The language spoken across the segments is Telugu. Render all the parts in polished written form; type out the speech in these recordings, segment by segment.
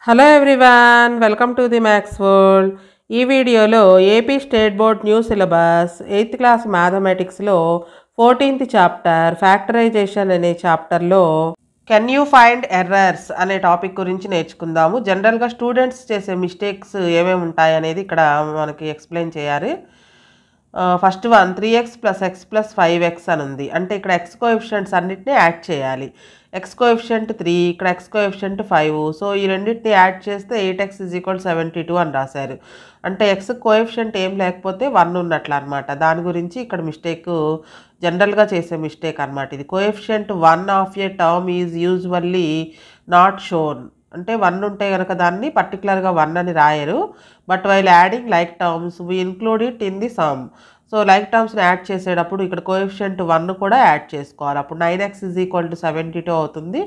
Hello everyone, welcome to the maths world. ఈ వీడియోలో AP state board new syllabus 8th class మ్యాథమెటిక్స్లో 14th చాప్టర్ ఫ్యాక్టరైజేషన్ అనే చాప్టర్లో కెన్ యూ ఫైండ్ ఎర్రర్స్ అనే టాపిక్ గురించి నేర్చుకుందాము. జనరల్గా స్టూడెంట్స్ చేసే మిస్టేక్స్ ఏమేమి ఉంటాయి అనేది ఇక్కడ మనకి ఎక్స్ప్లెయిన్ చేయాలి. First one 3x + x + 5x అని ఉంది. అంటే ఇక్కడ x కోఎఫిషియంట్స్ అన్నిటిని యాడ్ చేయాలి. x కోఎఫిషియంట్ 3, ఇక్కడ x కోఎఫిషియంట్ 5. సో ఈ రెండింటిని యాడ్ చేస్తే 8x = 72 అని రాశారు. అంటే x కోఎఫిషియంట్ ఏం లేకపోతే 1 ఉన్నట్లు అనమాట. దాని గురించి ఇక్కడ మిస్టేక్, జనరల్గా చేసే మిస్టేక్ అనమాట ఇది. Coefficient 1 of a term is usually not shown. అంటే 1 ఉంటే కనుక దాన్ని పర్టికులర్గా 1 అని రాయరు. But while adding like terms we include it in the sum. So like టర్మ్స్ని యాడ్ చేసేటప్పుడు ఇక్కడ కోఎఫిషియంట్ 1 కూడా యాడ్ చేసుకోవాలి. అప్పుడు 9x = 72 అవుతుంది.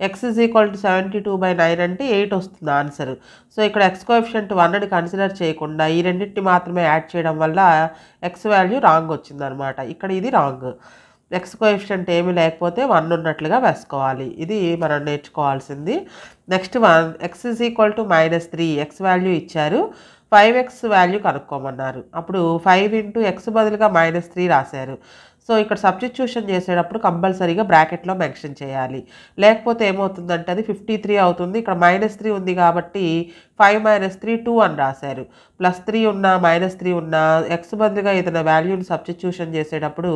x = 72/9 అంటే 8 వస్తుంది ఆన్సర్. సో ఇక్కడ x కోఎఫిషియంట్ 1ని కన్సిడర్ చేయకుండా ఈ రెండింటిని మాత్రమే యాడ్ చేయడం వల్ల x వాల్యూ రాంగ్ వచ్చిందనమాట. ఇక్కడ ఇది రాంగ్. x కోఎఫిషియంట్ ఏమీ లేకపోతే 1 ఉన్నట్లుగా వేసుకోవాలి. ఇది మనం నేర్చుకోవాల్సింది. Next one x = -3. x value ఇచ్చారు, 5x వాల్యూ కనుక్కోమన్నారు. అప్పుడు 5 × x బదులుగా -3 రాశారు. సో ఇక్కడ సబ్స్టిట్యూషన్ చేసేటప్పుడు కంపల్సరీగా బ్రాకెట్లో మెన్షన్ చేయాలి. లేకపోతే ఏమవుతుందంటే అది 53 అవుతుంది. ఇక్కడ -3 ఉంది కాబట్టి 5 - 3 2 అని రాశారు. +3 ఉన్నా -3 ఉన్నా x బదులుగా ఏదైనా వాల్యూని సబ్స్టిట్యూషన్ చేసేటప్పుడు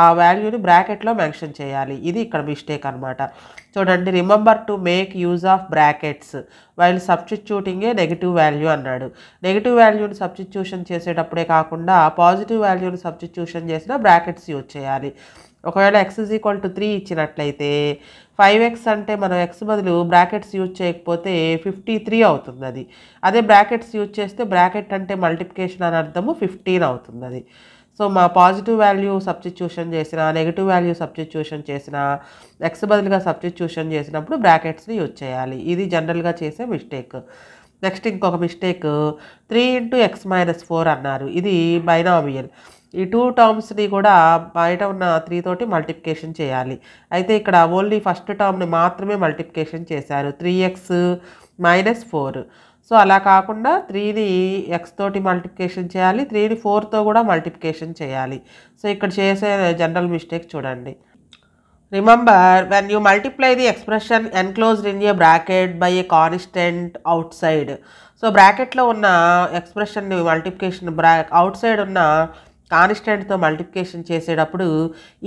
ఆ వాల్యూని బ్రాకెట్లో మెన్షన్ చేయాలి. ఇది ఇక్కడ మిస్టేక్ అనమాట. చూడండి, remember to make use of brackets while substituting A negative value అన్నాడు. నెగిటివ్ వాల్యూని సబ్స్టిట్యూషన్ చేసేటప్పుడే కాకుండా పాజిటివ్ వాల్యూని సబ్స్టిట్యూషన్ చేసిన బ్రాకెట్స్ యూజ్ చేయాలి. ఒకవేళ x = 3 ఇచ్చినట్లయితే 5x అంటే మనం x బదులు బ్రాకెట్స్ యూజ్ చేయకపోతే 53 అవుతుంది అది. అదే బ్రాకెట్స్ యూజ్ చేస్తే బ్రాకెట్ అంటే మల్టిప్లికేషన్ అని అర్థము, 15 అవుతుంది అది. సో మా పాజిటివ్ వాల్యూ సబ్స్టిట్యూషన్ చేసిన, నెగిటివ్ వాల్యూ సబ్స్టిట్యూషన్ చేసిన, x బదులుగా సబ్స్టిట్యూషన్ చేసినప్పుడు బ్రాకెట్స్ని యూజ్ చేయాలి. ఇది జనరల్గా చేసే మిస్టేక్. నెక్స్ట్ ఇంకొక మిస్టేక్ 3 × x - 4 అన్నారు. ఇది బైనామియల్. ఈ 2 టర్మ్స్ని కూడా బయట ఉన్న 3 తోటి మల్టిప్లికేషన్ చేయాలి. అయితే ఇక్కడ ఓన్లీ ఫస్ట్ టర్మ్ని మాత్రమే మల్టిప్లికేషన్ చేశారు, 3x - 4. సో అలా కాకుండా 3ని x తోటి మల్టిప్లికేషన్ చేయాలి, 3ని 4తో కూడా మల్టిప్లికేషన్ చేయాలి. సో ఇక్కడ చేసే జనరల్ మిస్టేక్ చూడండి. Remember when you multiply the expression enclosed in a bracket by a constant out side. So బ్రాకెట్లో ఉన్న ఎక్స్ప్రెషన్ని మల్టిప్లికేషన్ అవుట్ సైడ్ ఉన్న కాన్స్టెంట్తో మల్టిప్లికేషన్ చేసేటప్పుడు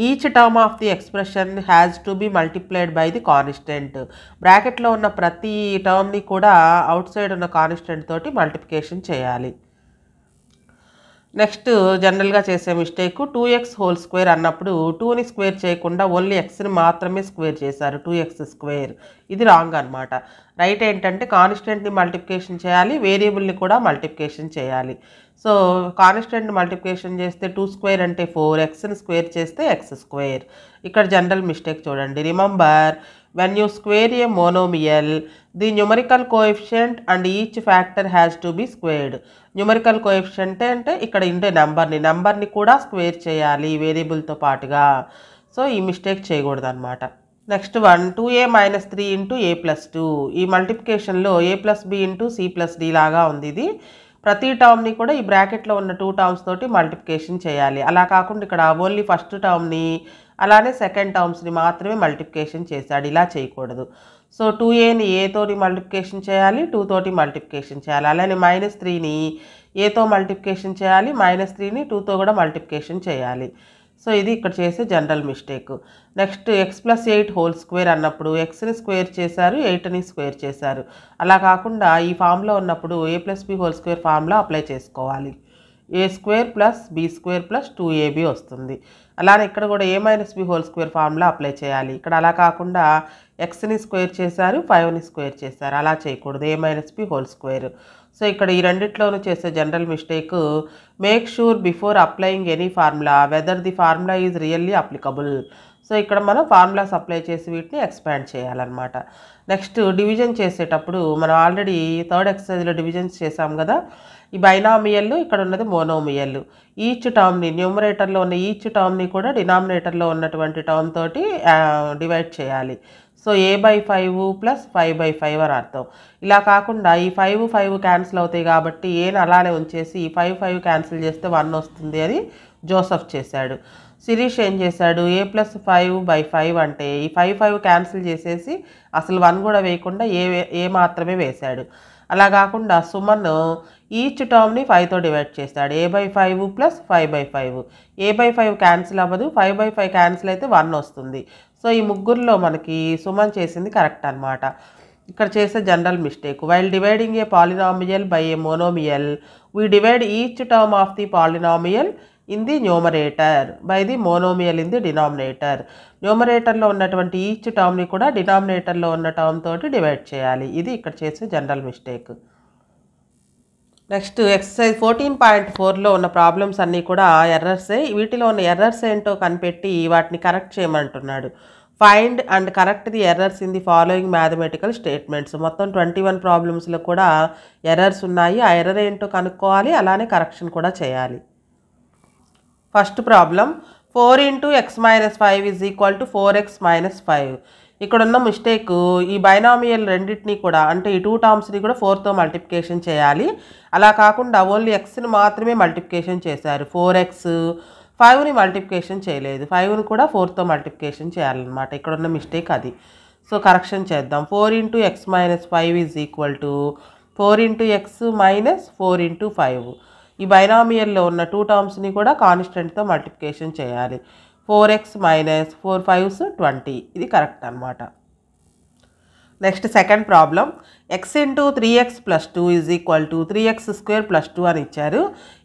each term of the expression has to be multiplied by the constant. బ్రాకెట్లో ఉన్న ప్రతి టర్మ్ని కూడా అవుట్ సైడ్ ఉన్న కాన్స్టెంట్ తోటి మల్టిప్లికేషన్ చేయాలి. నెక్స్ట్ జనరల్గా చేసే మిస్టేక్ 2x² అన్నప్పుడు 2ని స్క్వేర్ చేయకుండా ఓన్లీ xని మాత్రమే స్క్వేర్ చేశారు, 2x². ఇది రాంగ్ అనమాట. రైట్ ఏంటంటే కాన్స్టెంట్ని మల్టిప్లికేషన్ చేయాలి, వేరియబుల్ని కూడా మల్టిప్లికేషన్ చేయాలి. సో కాన్స్టెంట్ని మల్టిప్లికేషన్ చేస్తే 2² అంటే 4, xని స్క్వేర్ చేస్తే x². ఇక్కడ జనరల్ మిస్టేక్ చూడండి. Remember when you square a monomial, the numerical coefficient and each factor has to be squared. Numerical coefficient అంటే ఇక్కడ ఉండే నెంబర్ని కూడా స్క్వేర్ చేయాలి వేరియబుల్తో పాటుగా. సో ఈ మిస్టేక్ చేయకూడదు అనమాట. Next one 2a - 3 × a + 2. ఈ మల్టిప్లికేషన్లో a + b × c + d లాగా ఉంది. ఇది ప్రతి టర్మ్ని కూడా ఈ బ్రాకెట్లో ఉన్న 2 టర్మ్స్ తోటి మల్టిప్లికేషన్ చేయాలి. అలా కాకుండా ఇక్కడ ఓన్లీ ఫస్ట్ టర్మ్ని అలానే సెకండ్ టర్మ్స్ని మాత్రమే మల్టిప్లికేషన్ చేశాడు. ఇలా చేయకూడదు. సో 2aని a తోటి మల్టిప్లికేషన్ చేయాలి, 2 తోటి మల్టిప్లికేషన్ చేయాలి. అలానే -3ని aతో మల్టిప్లికేషన్ చేయాలి, -3ని 2తో కూడా మల్టిప్లికేషన్ చేయాలి. సో ఇది ఇక్కడ చేసే జనరల్ మిస్టేక్. నెక్స్ట్ x + 8² అన్నప్పుడు xని స్క్వేర్ చేశారు, 8ని స్క్వేర్ చేశారు. అలా కాకుండా ఈ ఫామ్లో ఉన్నప్పుడు a + b² ఫామ్లో అప్లై చేసుకోవాలి. a² + b² + 2ab వస్తుంది. అలానే ఇక్కడ కూడా a - b² ఫామ్లో అప్లై చేయాలి. ఇక్కడ అలా కాకుండా xని స్క్వేర్ చేశారు, 5ని స్క్వేర్ చేశారు. అలా చేయకూడదు, a - b². సో ఇక్కడ ఈ రెండిట్లోనూ చేసే general mistake make sure before applying any formula whether the formula is really applicable. So ఇక్కడ మనం ఫార్ములాస్ అప్లై చేసి వీటిని ఎక్స్పాండ్ చేయాలన్నమాట. నెక్స్ట్ డివిజన్ చేసేటప్పుడు మనం ఆల్రెడీ 3rd ఎక్సర్సైజ్లో డివిజన్స్ చేసాం కదా. ఈ బైనామియల్, ఇక్కడ ఉన్నది మోనోమియల్. ఈచ్ టర్మ్ని, న్యూమరేటర్లో ఉన్న ఈచ్ టర్మ్ని కూడా డినామినేటర్లో ఉన్నటువంటి టర్మ్ తోటి డివైడ్ చేయాలి. సో a/5 ప్లస్ 5/5 అని అర్థం. ఇలా కాకుండా ఈ 5 క్యాన్సిల్ అవుతాయి కాబట్టి ఏని అలానే ఉంచేసి ఈ 5 క్యాన్సిల్ చేస్తే 1 వస్తుంది అని జోసెఫ్ చేశాడు. శిరీష్ ఏం చేశాడు, a+5/5 అంటే ఈ 5 క్యాన్సిల్ చేసేసి అసలు 1 కూడా వేయకుండా ఏ మాత్రమే వేశాడు. అలా కాకుండా సుమన్ ఈచ్ టర్మ్ని 5తో డివైడ్ చేశాడు. a/5 plus 5/5. a/5 క్యాన్సిల్ అవ్వదు, 5/5 క్యాన్సిల్ అయితే 1 వస్తుంది. సో ఈ ముగ్గురులో మనకి సుమన్ చేసింది కరెక్ట్ అనమాట. ఇక్కడ చేసే general mistake, while dividing A polynomial by A monomial we divide each term of the polynomial in the numerator by the monomial in the denominator. న్యూమరేటర్లో ఉన్నటువంటి ఈచ్ టర్మ్ని కూడా డినామినేటర్లో ఉన్న టర్మ్ తోటి డివైడ్ చేయాలి. ఇది ఇక్కడ చేసే జనరల్ మిస్టేక్. నెక్స్ట్ ఎక్సర్సైజ్ 14.4లో ఉన్న ప్రాబ్లమ్స్ అన్నీ కూడా ఎర్రర్సే. వీటిలో ఉన్న ఎర్రర్స్ ఏంటో కనిపెట్టి వాటిని కరెక్ట్ చేయమంటున్నాడు. Find and correct the errors in the following mathematical statements. మొత్తం 21 ప్రాబ్లమ్స్లో కూడా ఎర్రర్స్ ఉన్నాయి. ఆ ఎర్రర్ ఏంటో కనుక్కోవాలి, అలానే కరెక్షన్ కూడా చేయాలి. First problem 4 × x - 5 = 4x - 5. ఇక్కడ ఉన్న మిస్టేక్, ఈ బైనామియల్ రెండింటినీ కూడా అంటే ఈ 2 టర్మ్స్ని కూడా 4తో మల్టిప్లికేషన్ చేయాలి. అలా కాకుండా ఓన్లీ ఎక్స్ని మాత్రమే మల్టిప్లికేషన్ చేశారు. 4x 5ని మల్టిప్లికేషన్ చేయలేదు. 5ని కూడా 4తో మల్టిప్లికేషన్ చేయాలన్నమాట. ఇక్కడ ఉన్న మిస్టేక్ అది. సో కరెక్షన్ చేద్దాం. 4 × x - 5 = 4 × x - 4 × 5. ఈ బైనామియల్లో ఉన్న 2 టర్మ్స్ని కూడా కాన్స్టెంట్తో మల్టిప్లికేషన్ చేయాలి. 4x - 4 5s 20. ఇది కరెక్ట్ అనమాట. Next second problem, x × 3x + 2 = 3x² + 2 అని ఇచ్చారు.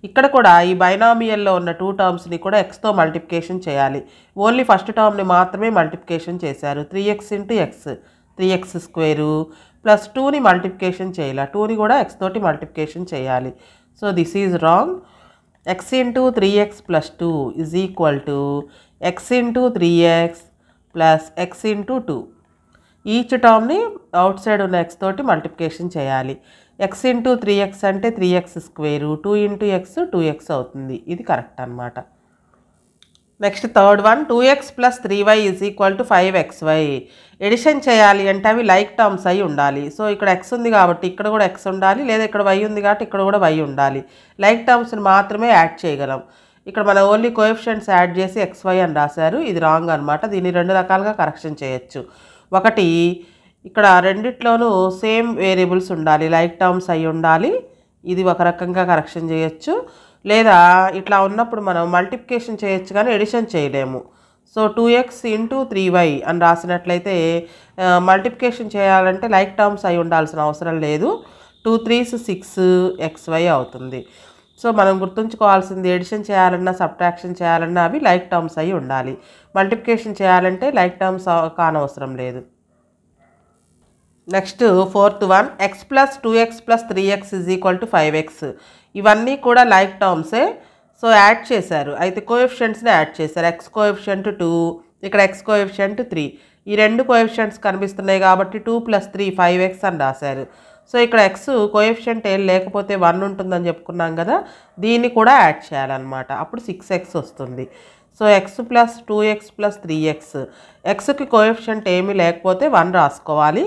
ఇక్కడ కూడా ఈ బైనామియల్లో ఉన్న 2 టర్మ్స్ని కూడా xతో మల్టిప్లికేషన్ చేయాలి. ఓన్లీ ఫస్ట్ టర్మ్ని మాత్రమే మల్టిప్లికేషన్ చేశారు. 3x × x 3x² + 2ని మల్టిప్లికేషన్ చేయాలి. 2ని కూడా x తోటి మల్టిప్లికేషన్ చేయాలి. So this is wrong. x × 3x + 2 = x × 3x + x × 2. Each టర్మ్ని out side ఉన్న x తోటి మల్టిప్లికేషన్ చేయాలి. x × 3x అంటే 3x², 2 × x 2x అవుతుంది. ఇది కరెక్ట్ అనమాట. Next third one, 2x + 3y = 5xy. Edition చేయాలి అంటే అవి లైక్ టర్మ్స్ అయి ఉండాలి. సో ఇక్కడ x ఉంది కాబట్టి ఇక్కడ కూడా x ఉండాలి, లేదా ఇక్కడ y ఉంది కాబట్టి ఇక్కడ కూడా y ఉండాలి. లైక్ టర్మ్స్ని మాత్రమే యాడ్ చేయగలం. ఇక్కడ మనం ఓన్లీ కోఎఫిషియంట్స్ యాడ్ చేసి xy అని రాశారు. ఇది రాంగ్ అనమాట. దీన్ని 2 రకాలుగా కరెక్షన్ చేయొచ్చు. ఒకటి, ఇక్కడ రెండిట్లోనూ సేమ్ వేరియబుల్స్ ఉండాలి, లైక్ టర్మ్స్ అయి ఉండాలి. ఇది ఒక రకంగా కరెక్షన్ చేయొచ్చు. లేదా ఇట్లా ఉన్నప్పుడు మనం మల్టిప్లికేషన్ చేయొచ్చు కానీ ఎడిషన్ చేయలేము. సో 2x × 3y అని రాసినట్లయితే మల్టిప్లికేషన్ చేయాలంటే లైక్ టర్మ్స్ అయి ఉండాల్సిన అవసరం లేదు. 2 3s 6xy అవుతుంది. సో మనం గుర్తుంచుకోవాల్సింది, ఎడిషన్ చేయాలన్నా సబ్ట్రాక్షన్ చేయాలన్నా అవి లైక్ టర్మ్స్ అయి ఉండాలి. మల్టిప్లికేషన్ చేయాలంటే లైక్ టర్మ్స్ కానవసరం లేదు. Next fourth one, x + 2x + 3x = 5x. ఇవన్నీ కూడా లైక్ టర్మ్సే. సో యాడ్ చేశారు, అయితే కోఎఫిషియంట్స్ని యాడ్ చేశారు. x కోఎఫిషియంట్ 2, ఇక్కడ x కోఎఫిషియంట్ 3. ఈ 2 కోఎఫిషియంట్స్ కనిపిస్తున్నాయి కాబట్టి 2 + 3 5x అని రాశారు. సో ఇక్కడ x కోఎఫిషియంట్ ఏం లేకపోతే 1 ఉంటుందని చెప్పుకున్నాం కదా, దీన్ని కూడా యాడ్ చేయాలన్నమాట. అప్పుడు 6x వస్తుంది. So x + 2x + 3x, xకి coefficient ఏమీ లేకపోతే 1 రాసుకోవాలి.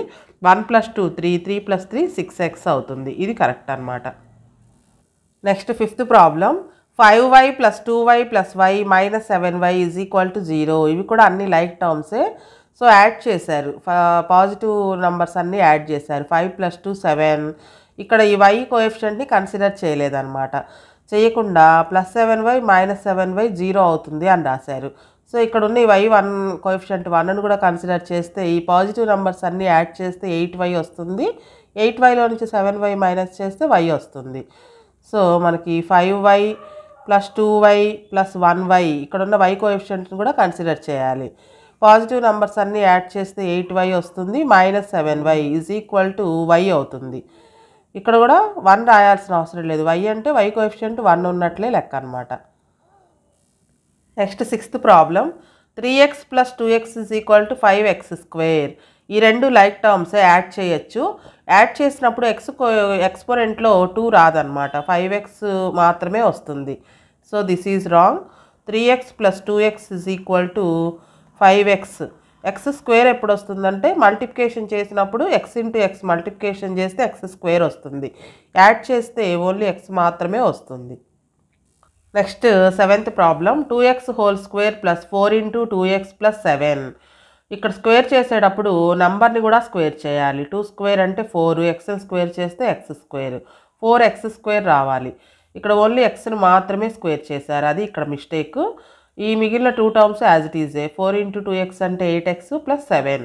1 + 2 3, 3 + 3 6x అవుతుంది. ఇది కరెక్ట్ అనమాట. Next fifth problem, 5y + 2y + y - 7y = 0. ఇవి కూడా అన్ని లైక్ టర్మ్సే. సో యాడ్ చేశారు, పాజిటివ్ నెంబర్స్ అన్నీ యాడ్ చేశారు. 5 + 2 7. ఇక్కడ ఈ y కోఎఫిషియంట్ని కన్సిడర్ చేయలేదన్నమాట. చేయకుండా +7y - 7y 0 అవుతుంది అని రాశారు. సో ఇక్కడ ఉన్న ఈ y1 కోఎఫిషియంట్ 1ను కూడా కన్సిడర్ చేస్తే ఈ పాజిటివ్ నెంబర్స్ అన్నీ యాడ్ చేస్తే 8y వస్తుంది. 8yలో నుంచి 7y మైనస్ చేస్తే y వస్తుంది. సో మనకి 5y + 2y + 1y, ఇక్కడ ఉన్న y కోఎఫిషియంట్ని కూడా కన్సిడర్ చేయాలి. పాజిటివ్ నెంబర్స్ అన్నీ యాడ్ చేస్తే 8y వస్తుంది. -7y = y అవుతుంది. ఇక్కడ కూడా 1 రాయాల్సిన అవసరం లేదు. y అంటే y కోఎఫిషియంట్ 1 ఉన్నట్లే లెక్క అనమాట. Next sixth problem, 3x + 2x = 5x². ఈ 2 లైక్ టర్మ్స్ యాడ్ చేయొచ్చు. యాడ్ చేసినప్పుడు ఎక్స్పోనెంట్లో 2 రాదనమాట, 5x మాత్రమే వస్తుంది. So this is wrong. 3x + 2x = 5x. X square ఎప్పుడు వస్తుందంటే మల్టిప్లికేషన్ చేసినప్పుడు ఎక్స్ ఇంటూ ఎక్స్ మల్టిప్లికేషన్ చేస్తే ఎక్స్ స్క్వేర్ వస్తుంది. యాడ్ చేస్తే ఓన్లీ ఎక్స్ మాత్రమే వస్తుంది. Next 7th problem 2x whole square plus 4 into 2x plus 7. ఇక్కడ స్క్వేర్ చేసేటప్పుడు నంబర్ని కూడా స్క్వేర్ చేయాలి. 2 స్క్వేర్ అంటే 4, ఎక్స్ని స్క్వేర్ చేస్తే ఎక్స్ స్క్వేర్, 4x స్క్వేర్ రావాలి. ఇక్కడ ఓన్లీ ఎక్స్ని మాత్రమే స్క్వేర్ చేశారు, అది ఇక్కడ మిస్టేక్. ఈ మిగిలిన 2 terms as it EJ. 4 into 2x అంటే 8x ప్లస్ 7.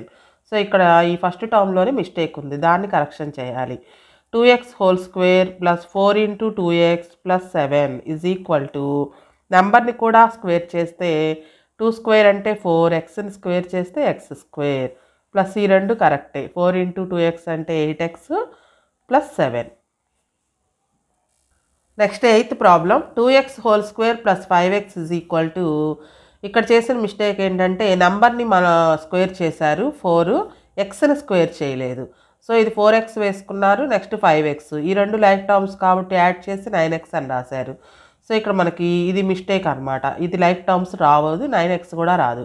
సో ఇక్కడ ఈ ఫస్ట్ టర్మ్లోనే మిస్టేక్ ఉంది, దాన్ని కరెక్షన్ చేయాలి. 2x whole square plus 4 into 2x plus 7 is equal to నెంబర్ని కూడా స్క్వేర్ చేస్తే 2 స్క్వేర్ అంటే 4, ఎక్స్ని స్క్వేర్ చేస్తే ఎక్స్ స్క్వేర్ ప్లస్ ఈ రెండు కరెక్టే. 4 ఇంటూ 2x అంటే 8x plus 7. Next 8th problem 2x whole square plus 5x is equal to, ఇక్కడ చేసిన మిస్టేక్ ఏంటంటే నెంబర్ని మన స్క్వేర్ చేశారు 4, ఎక్స్ని స్క్వేర్ చేయలేదు. సో ఇది 4x వేసుకున్నారు, నెక్స్ట్ 5x, ఈ రెండు లైక్ టర్మ్స్ కాబట్టి యాడ్ చేసి 9x అని రాశారు. సో ఇక్కడ మనకి ఇది మిస్టేక్ అనమాట, ఇది లైక్ టర్మ్స్ రావద్దు, 9x కూడా రాదు.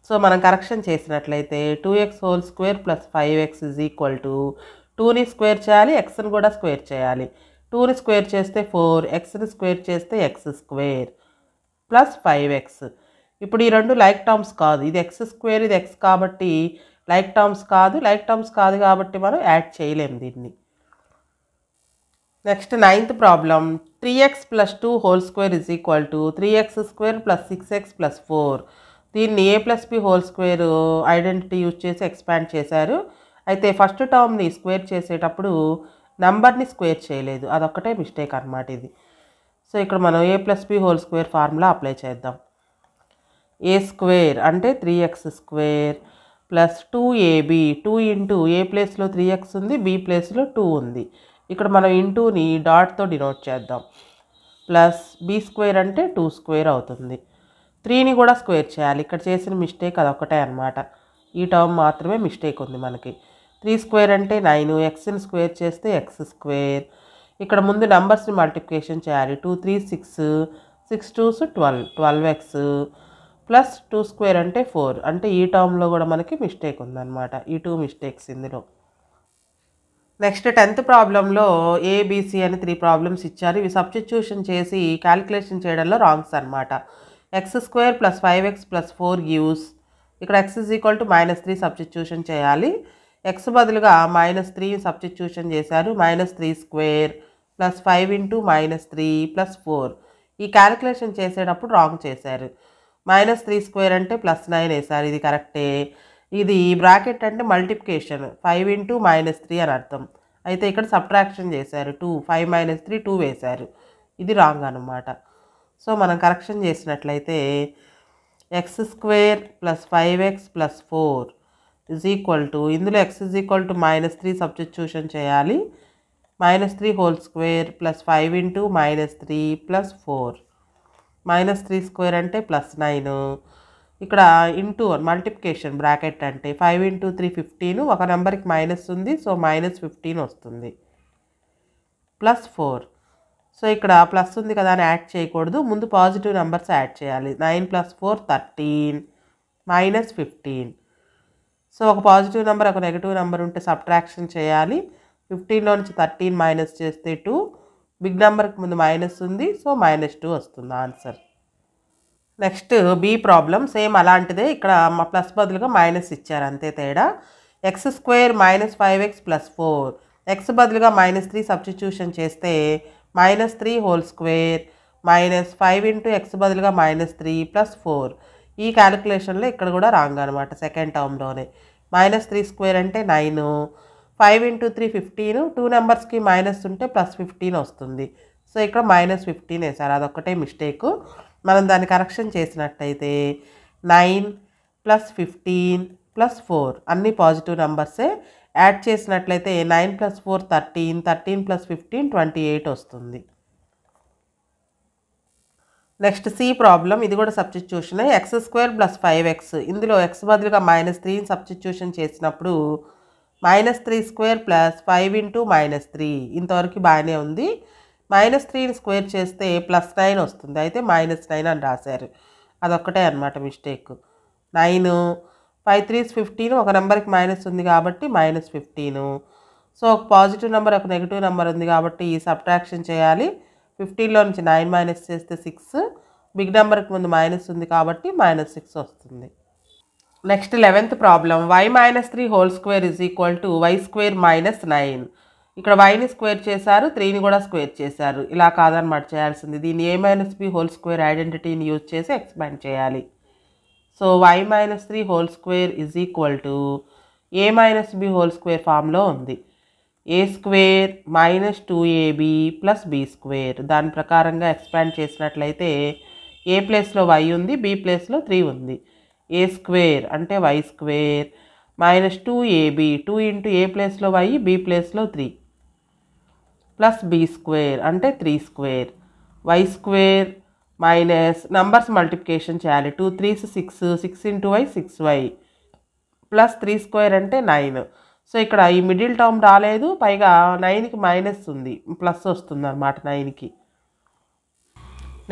సో మనం కరెక్షన్ చేసినట్లయితే 2x whole square plus 5x is equal to 2ని స్క్వేర్ చేయాలి, ఎక్స్ని కూడా స్క్వేర్ చేయాలి. 2ని స్క్వేర్ చేస్తే 4, ఎక్స్ని స్క్వేర్ చేస్తే ఎక్స్ స్క్వేర్ ప్లస్ 5x. ఇప్పుడు ఈ రెండు లైక్ టర్మ్స్ కాదు, ఇది ఎక్స్ స్క్వేర్ ఇది ఎక్స్ కాబట్టి లైక్ టర్మ్స్ కాదు, లైక్ టర్మ్స్ కాదు కాబట్టి మనం యాడ్ చేయలేము దీన్ని. Next 9th problem 3x plus 2 whole square is equal to 3x square plus 6x plus 4. దీన్ని a plus b whole square identity use చేసి ఎక్స్పాండ్ చేశారు. అయితే ఫస్ట్ టర్మ్ని స్క్వేర్ చేసేటప్పుడు నంబర్ని స్క్వేర్ చేయలేదు, అదొక్కటే మిస్టేక్ అనమాట ఇది. సో ఇక్కడ మనం a plus b whole square formula apply చేద్దాం. a స్క్వేర్ అంటే 3x square plus 2ab, 2 into ఏ ప్లేస్లో 3x ఉంది, b ప్లేస్లో 2 ఉంది. ఇక్కడ మనం ఇంటూని డాట్తో డినోట్ చేద్దాం. ప్లస్ b స్క్వేర్ అంటే 2 స్క్వేర్ అవుతుంది. 3ని కూడా స్క్వేర్ చేయాలి, ఇక్కడ చేసిన మిస్టేక్ అదొక్కటే అనమాట, ఈ టర్మ్ మాత్రమే మిస్టేక్ ఉంది మనకి. 3 స్క్వేర్ అంటే 9, ఎక్స్ని స్క్వేర్ చేస్తే ఎక్స్ స్క్వేర్. ఇక్కడ ముందు నెంబర్స్ని మల్టిప్లికేషన్ చేయాలి. 2 3 6, 6 2s 12, 12x ప్లస్ 2 స్క్వేర్ అంటే 4, అంటే ఈ టర్మ్లో కూడా మనకి మిస్టేక్ ఉందన్నమాట, ఈ 2 మిస్టేక్స్ ఇందులో. నెక్స్ట్ 10th ప్రాబ్లంలో ఏబిసి అని 3 ప్రాబ్లమ్స్ ఇచ్చారు, ఇవి సబ్స్టిట్యూషన్ చేసి క్యాలిక్యులేషన్ చేయడంలో రాంగ్స్ అనమాట. X square plus 5x plus 4 gives, ఇక్కడ x is equal to -3 substitution చేయాలి. ఎక్స్ బదులుగా -3 సబ్స్టిట్యూషన్ చేశారు. -3 స్క్వేర్ ప్లస్ 5 ఇంటూ -3 ప్లస్ 4. ఈ క్యాలిక్యులేషన్ చేసేటప్పుడు రాంగ్ చేశారు. -3 స్క్వేర్ అంటే +9 వేశారు, ఇది కరెక్టే. ఇది బ్రాకెట్ అంటే మల్టిప్లికేషన్, 5 ఇంటూ -3 అని అర్థం. అయితే ఇక్కడ సబ్ట్రాక్షన్ చేశారు, 2 5 - 3 2 వేశారు, ఇది రాంగ్ అనమాట. సో మనం కరెక్షన్ చేసినట్లయితే X square plus 5x plus 4 is equal to, ఇందులో x is equal to -3 substitution చేయాలి. -3 whole square plus 5 into -3 plus 4. -3 square అంటే +9, ఇక్కడ ఇంటూ మల్టిప్లికేషన్ బ్రాకెట్ అంటే 5 ఇంటూ 3 15, ఒక నెంబర్కి మైనస్ ఉంది, సో -15 వస్తుంది ప్లస్ 4. సో ఇక్కడ ప్లస్ ఉంది కదా అని యాడ్ చేయకూడదు, ముందు పాజిటివ్ నెంబర్స్ యాడ్ చేయాలి. 9 + 4 13 -15. సో ఒక పాజిటివ్ నెంబర్ ఒక నెగిటివ్ నెంబర్ ఉంటే సబ్ట్రాక్షన్ చేయాలి. 15లో నుంచి 13 మైనస్ చేస్తే 2, బిగ్ నెంబర్కి ముందు మైనస్ ఉంది, సో -2 వస్తుంది answer. Next B problem same అలాంటిదే, ఇక్కడ మా ప్లస్ బదులుగా మైనస్ ఇచ్చారు, అంతే తేడా. X square -5x plus 4, X బదులుగా -3 సబ్స్టిట్యూషన్ చేస్తే -3 హోల్ స్క్వేర్ -5 ఇంటూ ఎక్స్ బదులుగా -3 ప్లస్ 4. ఈ క్యాలిక్యులేషన్లో ఇక్కడ కూడా రాంగ్ అనమాట, సెకండ్ టర్మ్లోనే. -3 స్క్వేర్ అంటే 9, 5 ఇంటూ 3 15, 2 నెంబర్స్కి మైనస్ ఉంటే +15 వస్తుంది. సో ఇక్కడ -15 వేసారు, అదొక్కటే మిస్టేక్. మనం దాన్ని కరెక్షన్ చేసినట్టయితే 9 + 15 + 4 అన్నీ పాజిటివ్ నెంబర్సే. యాడ్ చేసినట్లయితే 9 + 4 13, 13 + 15 28 వస్తుంది. నెక్స్ట్ సి ప్రాబ్లం, ఇది కూడా సబ్స్టిట్యూషనే. ఎక్స్ స్క్వేర్ ప్లస్ 5x, ఇందులో ఎక్స్ బదులుగా -3 సబ్స్టిట్యూషన్ చేసినప్పుడు -3 స్క్వేర్ ప్లస్ 5 ఇంటూ -3, ఇంతవరకు బాగానే ఉంది. -3ని స్క్వేర్ చేస్తే +9 వస్తుంది, అయితే -9 అని రాశారు, అదొక్కటే అనమాట మిస్టేక్. 9 5 3s 15, ఒక నెంబర్కి మైనస్ ఉంది కాబట్టి -15. సో ఒక పాజిటివ్ నెంబర్ ఒక నెగిటివ్ నెంబర్ ఉంది కాబట్టి ఈ సబ్ట్రాక్షన్ చేయాలి. 15లో నుంచి 9 మైనస్ చేస్తే 6, బిగ్ నెంబర్కి ముందు మైనస్ ఉంది కాబట్టి -6 వస్తుంది. Next 11th problem, y-3 whole square is equal to y² - 9. ఇక్కడ వైని స్క్వేర్ చేశారు, 3ని కూడా స్క్వేర్ చేశారు. ఇలా కాదనమాట చేయాల్సింది. దీన్ని a-b హోల్ స్క్వేర్ ఐడెంటిటీని యూజ్ చేసి ఎక్స్పాండ్ చేయాలి. So y-3 whole square is equal to a-b whole square ఫామ్లో ఉంది. a² - 2ab + b². దాని ప్రకారంగా ఎక్స్పాండ్ చేసినట్లయితే ఏ ప్లేస్లో y ఉంది, b ప్లేస్లో 3 ఉంది. a² అంటే y² - 2ab, 2 ఇంటూ ఏ ప్లేస్లో y, b ప్లేస్లో 3, ప్లస్ b² అంటే 3² y² మైనస్ నంబర్స్ మల్టిప్లికేషన్ చేయాలి. 2 3s 6, 6 into y 6y, plus 3² అంటే 9. సో ఇక్కడ ఈ మిడిల్ టర్మ్ రాలేదు, పైగా 9కి మైనస్ ఉంది, ప్లస్ వస్తుంది అన్నమాట 9కి.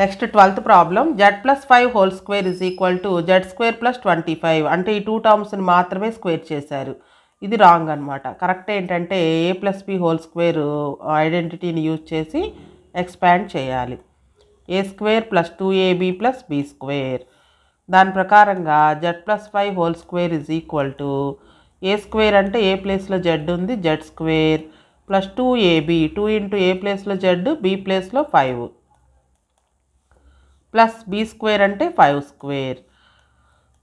Next 12th problem, z+5 whole square is equal to z² + 25. అంటే ఈ 2 టర్మ్స్ని మాత్రమే స్క్వేర్ చేశారు. ఇది రాంగ్ అనమాట. కరెక్ట్ ఏంటంటే a+b హోల్ స్క్వేర్ ఐడెంటిటీని యూజ్ చేసి ఎక్స్పాండ్ చేయాలి. a² + 2ab + b². దాని ప్రకారంగా z+5 whole square is equal to a² అంటే ఏ ప్లేస్లో z ఉంది, z² + 2ab, 2 ఇంటూ ఏ ప్లేస్లో z, b ప్లేస్లో 5, ప్లస్ b² అంటే 5².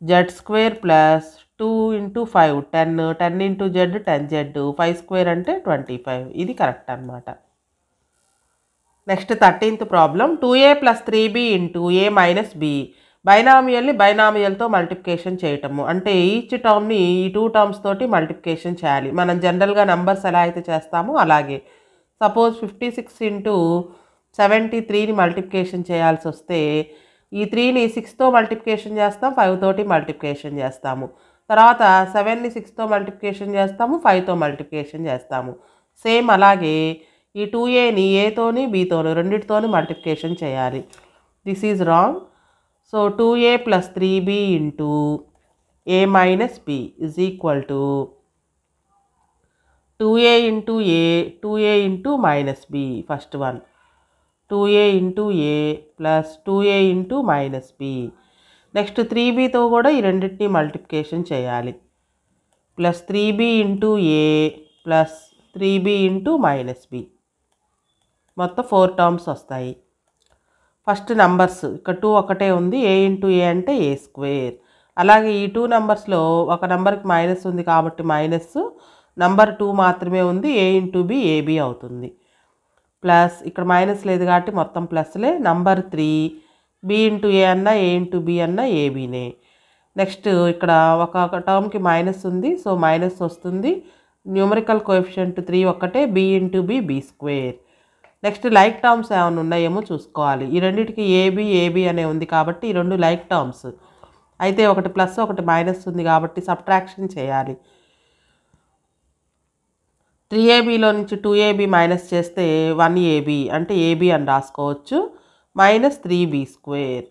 z² plus 2 into 5 10, 10 into z 10z, 5² అంటే 25. ఇది కరెక్ట్ అనమాట. Next 13th problem, 2a + 3b into a - b. బైనామియల్ని బైనామియల్తో మల్టిప్లికేషన్ చేయటము. అంటే ఈచ్ టర్మ్ని ఈ 2 టర్మ్స్ తోటి మల్టిప్లికేషన్ చేయాలి. మనం జనరల్గా నెంబర్స్ ఎలా అయితే చేస్తామో అలాగే. సపోజ్ 56 ఇంటూ 73ని మల్టిప్లికేషన్ చేయాల్సి వస్తే ఈ 3ని 6తో మల్టిప్లికేషన్ చేస్తాం, 5 తోటి మల్టిప్లికేషన్ చేస్తాము. తర్వాత 7ని 6తో మల్టిప్లికేషన్ చేస్తాము, 5తో మల్టిప్లికేషన్ చేస్తాము. సేమ్ అలాగే ఈ 2aని ఏతోని బీతోని రెండింటితోని మల్టిప్లికేషన్ చేయాలి. This is wrong. So 2a + 3b into a - b is equal to 2a into a, 2a into - b. First one 2a into a plus 2a into -b. Next 3bతో కూడా ఈ రెండింటిని మల్టిప్లికేషన్ చేయాలి. Plus 3b into a plus 3b into -b. మొత్తం 4 టర్మ్స్ వస్తాయి. ఫస్ట్ నంబర్స్ ఇక్కడ 2 ఒకటే ఉంది, a ఇంటూ a అంటే a². అలాగే ఈ 2 నెంబర్స్లో ఒక నెంబర్కి మైనస్ ఉంది కాబట్టి మైనస్, నంబర్ 2 మాత్రమే ఉంది, a ఇంటూ b ab అవుతుంది. ప్లస్ ఇక్కడ మైనస్ లేదు కాబట్టి మొత్తం ప్లస్లే. నంబర్ 3 b ఇంటూ a అన్నా a ఇంటూ b అన్నా abనే. నెక్స్ట్ ఇక్కడ ఒక టర్మ్కి మైనస్ ఉంది, సో మైనస్ వస్తుంది. న్యూమరికల్ కోఎఫిషియంట్ 3 ఒక్కటే, b into b b². Next like terms ఏమైనా ఉన్నాయేమో చూసుకోవాలి. ఈ రెండింటికి ab అనే ఉంది కాబట్టి ఈ రెండు లైక్ టర్మ్స్ అయితే, ఒకటి ప్లస్ ఒకటి మైనస్ ఉంది కాబట్టి సబ్ట్రాక్షన్ చేయాలి. 3abలో నుంచి 2ab మైనస్ చేస్తే 1ab అంటే ab అని రాసుకోవచ్చు, -3b².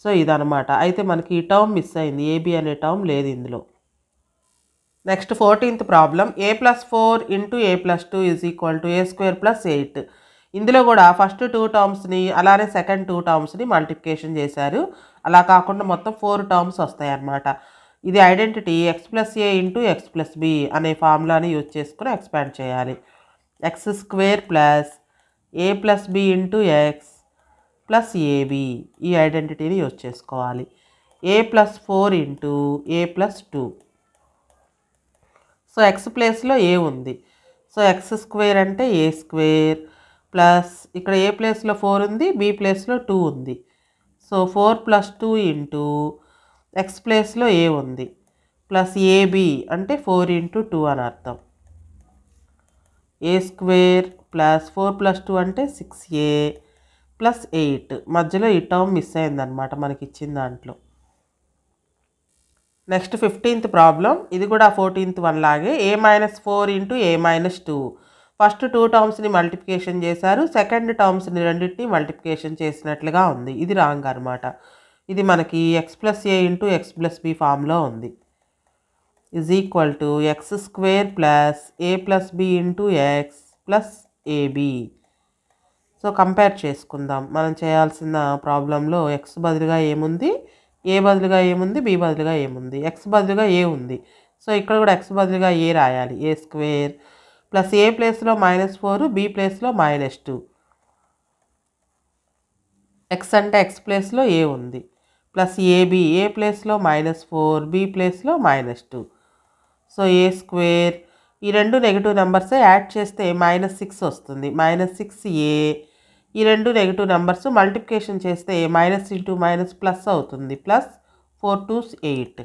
సో ఇదనమాట. అయితే మనకి ఈ టర్మ్ మిస్ అయింది, ab అనే టర్మ్ లేదు ఇందులో. Next 14th problem, a + 4 into a + 2 is equal to a² + 8. ఇందులో కూడా ఫస్ట్ 2 టర్మ్స్ని అలానే సెకండ్ 2 టర్మ్స్ని మల్టిప్లికేషన్ చేశారు. అలా కాకుండా మొత్తం 4 టర్మ్స్ వస్తాయి అన్నమాట. ఇది identity x + a into x + b అనే ఫార్ములాని యూజ్ చేసుకుని ఎక్స్పాండ్ చేయాలి. x² plus a + b into x plus ab ఈ ఐడెంటిటీని యూజ్ చేసుకోవాలి. a + 4 into a + 2. So x ప్లేస్లో a ఉంది, సో x² అంటే a² ప్లస్ ఇక్కడ ఏ ప్లేస్లో 4 ఉంది, b ప్లేస్లో 2 ఉంది. సో 4 + 2 ఇంటూ x ప్లేస్లో a ఉంది, ప్లస్ ab అంటే 4 ఇంటూ 2 అని అర్థం. a² ప్లస్ 4 + 2 అంటే 6a ప్లస్ 8. మధ్యలో ఈ టర్మ్ మిస్ అయిందనమాట మనకి ఇచ్చిన దాంట్లో. నెక్స్ట్ 15th ప్రాబ్లం, ఇది కూడా 14th వన్ లాగే. a - 4 into a - 2. ఫస్ట్ 2 టర్మ్స్ని మల్టిప్లికేషన్ చేశారు, సెకండ్ టర్మ్స్ని రెండింటిని మల్టిప్లికేషన్ చేసినట్లుగా ఉంది. ఇది రాంగ్ అనమాట. ఇది మనకి x + a into x + b ఫామ్లో ఉంది. Is equal to x square plus a plus b into x plus ab. So compare చేసుకుందాం. మనం చేయాల్సిన ప్రాబ్లంలో ఎక్స్ బదులుగా ఏముంది, ఏ బదులుగా ఏముంది, బి బదులుగా ఏముంది. ఎక్స్ బదులుగా ఏ ఉంది, సో ఇక్కడ కూడా ఎక్స్ బదులుగా ఏ రాయాలి. ఏ స్క్వేర్ ప్లస్ ఏ ప్లేస్లో -4, బి ప్లేస్లో -2. ఎక్స్ అంటే ఎక్స్ ప్లేస్లో ఏ ఉంది, ప్లస్ ఏబి ఏ ప్లేస్లో -4, బి ప్లేస్లో -2. సో ఏ స్క్వేర్, ఈ రెండు నెగిటివ్ నెంబర్సే యాడ్ చేస్తే -6 వస్తుంది. -6a, ఈ రెండు నెగిటివ్ నెంబర్స్ మల్టిప్లికేషన్ చేస్తే మైనస్ ఇంటూ మైనస్ ప్లస్ అవుతుంది. Plus 4 2s 8.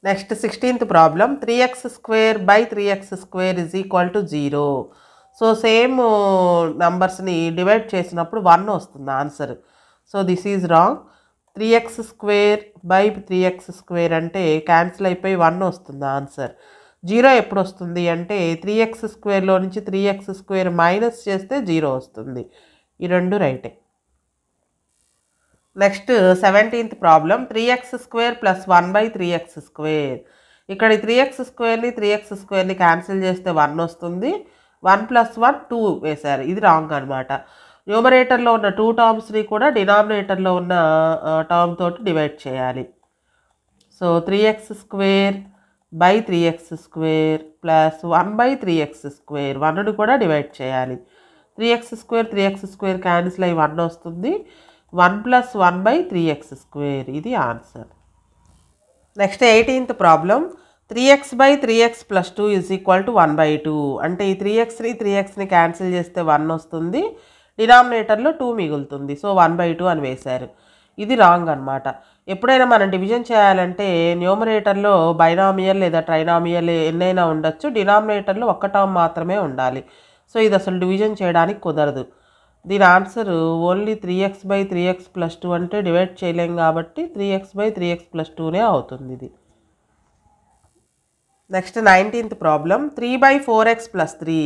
Next 16th problem 3x² is equal to 0. So same నంబర్స్ని డివైడ్ చేసినప్పుడు 1 వస్తుంది answer. So this is wrong. 3x² అంటే క్యాన్సిల్ అయిపోయి 1 వస్తుంది ఆన్సర్. 0 ఎప్పుడు వస్తుంది అంటే 3x² నుంచి 3x² మైనస్ చేస్తే 0 వస్తుంది. ఈ రెండు రైటే. Next 17th problem 3x² plus 1/3x². ఇక్కడ 3x²ని 3x² క్యాన్సిల్ చేస్తే 1 వస్తుంది. 1 + 1 2 వేశారు, ఇది రాంగ్ అనమాట. న్యూమరేటర్లో ఉన్న 2 టర్మ్స్ని కూడా డినామినేటర్లో ఉన్న టర్మ్ తోటి డివైడ్ చేయాలి. సో 3x² ప్లస్ 1/3x², 1ని కూడా డివైడ్ చేయాలి. 3x² క్యాన్సిల్ అయ్యి 1 వస్తుంది. 1 + 1/3x², ఇది answer. Next 18th problem 3x/3x + 2 is equal to 1/2. అంటే ఈ 3xని క్యాన్సిల్ చేస్తే 1 వస్తుంది, డినామినేటర్లో 2 మిగులుతుంది. సో 1/2 అని వేశారు, ఇది రాంగ్ అనమాట. ఎప్పుడైనా మనం డివిజన్ చేయాలంటే న్యూమరేటర్లో బైనామియల్ లేదా ట్రైనామియల్ ఎన్నైనా ఉండొచ్చు, డినామినేటర్లో ఒక్క టర్మ్ మాత్రమే ఉండాలి. సో ఇది అసలు డివిజన్ చేయడానికి కుదరదు. దీని ఆన్సర్ ఓన్లీ 3x/3x + 2 అంటే డివైడ్ చేయలేం కాబట్టి 3x/3x + 2నే అవుతుంది ఇది. Next 19th problem 3/4x + 3.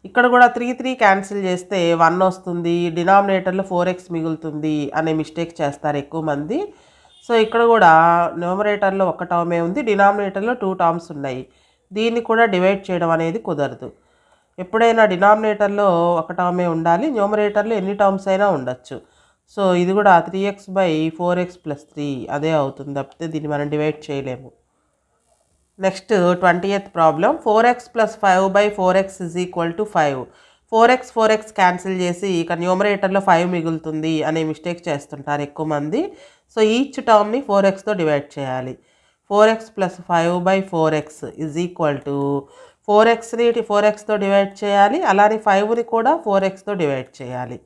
ఇక్కడ కూడా 3 క్యాన్సిల్ చేస్తే 1 వస్తుంది, డినామినేటర్లో 4x మిగులుతుంది అనే మిస్టేక్ చేస్తారు ఎక్కువ మంది. సో ఇక్కడ కూడా న్యూమరేటర్లో ఒక టర్మే ఉంది, డినామినేటర్లో 2 టర్మ్స్ ఉన్నాయి. దీన్ని కూడా డివైడ్ చేయడం అనేది కుదరదు. ఎప్పుడైనా డినామినేటర్లో ఒక టర్మే ఉండాలి, న్యూమరేటర్లో ఎన్ని టర్మ్స్ అయినా ఉండొచ్చు. సో ఇది కూడా 3x/4x + 3 అదే అవుతుంది తప్పితే దీన్ని మనం డివైడ్ చేయలేము. Next 20th problem 4x + 5/4x is equal to 5. 4x cancel చేసి ఇక న్యూమరేటర్లో 5 మిగులుతుంది అనే మిస్టేక్ చేస్తుంటారు ఎక్కువ మంది. సో ఈచ్ టర్మ్ని 4xతో డివైడ్ చేయాలి. 4x + 5/4x is equal to 4xని 4xతో డివైడ్ చేయాలి, అలానే 5ని కూడా 4xతో డివైడ్ చేయాలి.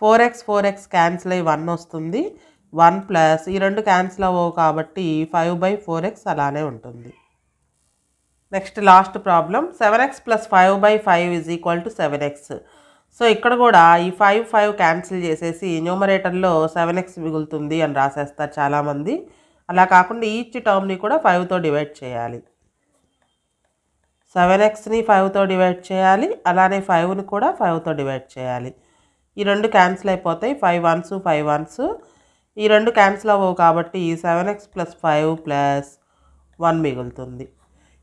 4x క్యాన్సిల్ అయ్యి 1 వస్తుంది. 1 ప్లస్ ఈ రెండు క్యాన్సిల్ అవ్వవు కాబట్టి 5/4x అలానే ఉంటుంది. Next last problem 7x + 5/5 is equal to 7x. So ఇక్కడ కూడా ఈ 5 క్యాన్సిల్ చేసేసి న్యూమరేటర్లో 7x మిగులుతుంది అని రాసేస్తారు చాలామంది. అలా కాకుండా ఈచ్ టర్మ్ని కూడా 5తో డివైడ్ చేయాలి. 7xని 5తో డివైడ్ చేయాలి, అలానే 5ని కూడా 5తో డివైడ్ చేయాలి. ఈ రెండు క్యాన్సిల్ అయిపోతాయి, 5 1s 5 1s. ఈ రెండు క్యాన్సిల్ అవ్వవు కాబట్టి 7x + 5 + 1 మిగులుతుంది.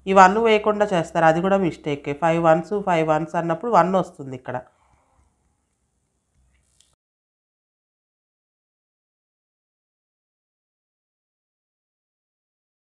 ఈ 1 వేయకుండా చేస్తారు, అది కూడా మిస్టేక్. 5 1s 5 1s అన్నప్పుడు 1 వస్తుంది ఇక్కడ.